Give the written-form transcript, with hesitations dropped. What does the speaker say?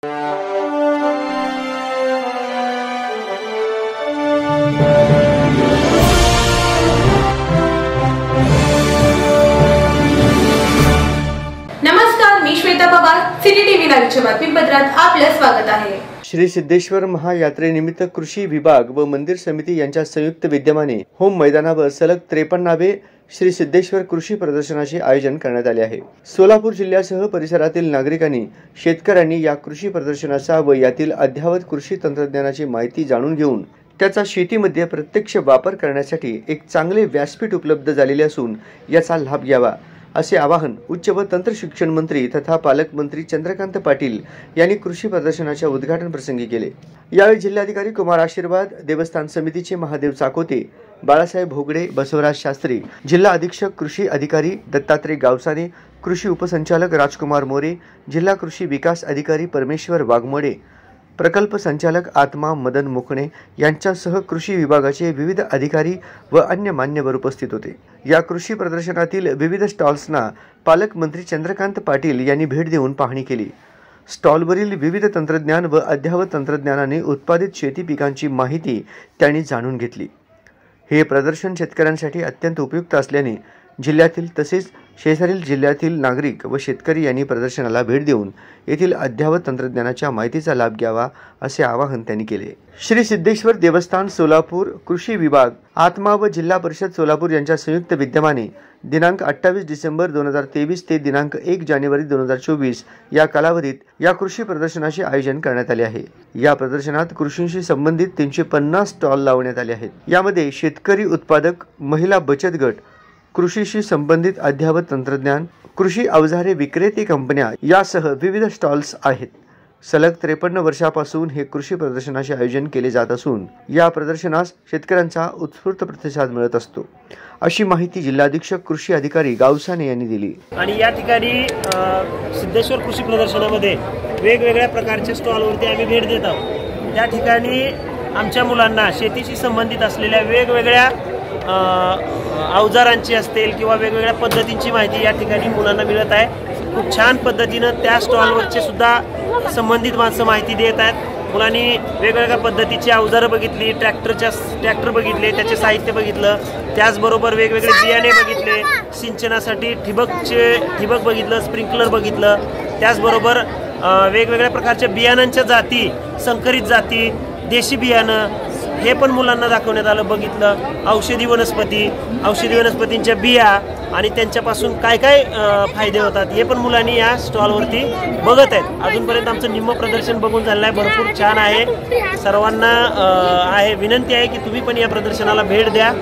नमस्कार, मी Shweta Pawar, city TV लाईव्हच्या बातमीपत्रात आपले स्वागत आहे। श्री सिद्धेश्वर महायात्रेनिमित्त कृषी विभाग व मंदिर समिती यांच्या संयुक्त विद्यमाने होम मैदानावर सलग 53वे श्री सिद्धेश्वर कृषी प्रदर्शनाचे आयोजन करण्यात आले आहे। सोलापूर जिल्ह्यासह परिसरातील नागरिकांनी, शेतकऱ्यांनी या कृषी प्रदर्शनाचा व यातील अद्ययावत कृषी तंत्रज्ञानाची माहिती जाणून घेऊन त्याचा शेतीमध्ये प्रत्यक्ष वापर करण्यासाठी एक चांगले व्यासपीठ उपलब्ध झालेले असून याचा लाभ घ्यावा असे आवाहन उच्च व तंत्र शिक्षण मंत्री तथा पालकमंत्री चंद्रकांत पाटील यांनी कृषी प्रदर्शनाच्या उद्घाटन प्रसंगी केले। यावेळी जिल्हाधिकारी कुमार आशीर्वाद, देवस्थान समितीचे महादेव चाकोते, बाळासाहेब भोगडे, बसवराज शास्त्री, जिल्हा अधीक्षक कृषी अधिकारी दत्तात्रय गावसाने, कृषी उपसंचालक राजकुमार मोरे, जिल्हा कृषी विकास अधिकारी परमेश्वर वाघमोडे, प्रकल्प संचालक आत्मा मदन मुकणे यांच्यासह कृषी विभागाचे विविध अधिकारी व अन्य मान्यवर उपस्थित होते। या कृषी प्रदर्शनातील विविध स्टॉल्सना पालकमंत्री चंद्रकांत पाटील यांनी भेट देऊन पाहणी केली। स्टॉलवरील विविध तंत्रज्ञान व अद्ययावत तंत्रज्ञानाने उत्पादित शेती पिकांची माहिती त्यांनी जाणून घेतली। हे प्रदर्शन शेतकऱ्यांसाठी अत्यंत उपयुक्त असल्याने जिल्ह्यातील तसेच शेजारील जिल्ह्यातील नागरिक व शेतकरी यांनी प्रदर्शनाला भेट देऊन येथील अद्ययावत तंत्रज्ञानाच्या माहितीचा लाभ घ्यावा असे आवाहन त्यांनी केले। श्री सिद्धेश्वर देवस्थान सोलापूर, कृषी विभाग, आत्मा व जिल्हा परिषद सोलापूर यांच्या संयुक्त विद्यमाने दिनांक 28 डिसेंबर 2023 ते दिनांक 1 जानेवारी 2024 या कालावधीत या कृषी प्रदर्शनाचे आयोजन करण्यात आले आहे। या प्रदर्शनात कृषीशी संबंधित 350 स्टॉल लावण्यात आले आहेत। यामध्ये शेतकरी उत्पादक, महिला बचत गट, कृषीशी संबंधित अद्ययावत तंत्रज्ञान, कृषी अवजारे विक्रेते कंपन्या यासह विविध स्टॉल्स आहेत। सलग 53 वर्षापासून हे कृषी प्रदर्शनाचे आयोजन केले जात असून या प्रदर्शनास शेतकऱ्यांचा उत्स्फूर्त प्रतिसाद मिळत असतो, अशी माहिती जिल्हाधीक्षक कृषी अधिकारी गावसाने यांनी दिली। आणि या ठिकाणी सिद्धेश्वर कृषी प्रदर्शनामध्ये वेगवेगळ्या प्रकारच्या स्टॉलवरती आम्ही भेट देत आहोत। त्या ठिकाणी आमच्या मुलांना शेतीशी संबंधित असलेल्या वेगवेगळ्या अवजारांची असतील किंवा वेगवेगळ्या पद्धतींची माहिती या ठिकाणी मुलांना मिळत आहे। खूप छान पद्धतीनं त्या स्टॉलवरचे सुद्धा संबंधित माणसं माहिती देत आहेत। मुलांनी वेगवेगळ्या पद्धतीची अवजारं बघितली, ट्रॅक्टर बघितले, त्याचे साहित्य बघितलं, त्याचबरोबर वेगवेगळे बियाणे बघितले, सिंचनासाठी ठिबक बघितलं, स्प्रिंकलर बघितलं, त्याचबरोबर वेगवेगळ्या प्रकारच्या बियाणांच्या जाती, संकरित जाती, देशी बियाणं हे पण मुलांना दाखवण्यात आलं, बघितलं। औषधी वनस्पतींच्या बिया आणि त्यांच्यापासून काय काय फायदे होतात हे पण मुलांनी या स्टॉलवरती बघत आहेत। अजूनपर्यंत आमचं निम्म प्रदर्शन बघून झालं आहे, भरपूर छान आहे। सर्वांना विनंती आहे की तुम्ही पण या प्रदर्शनाला भेट द्या।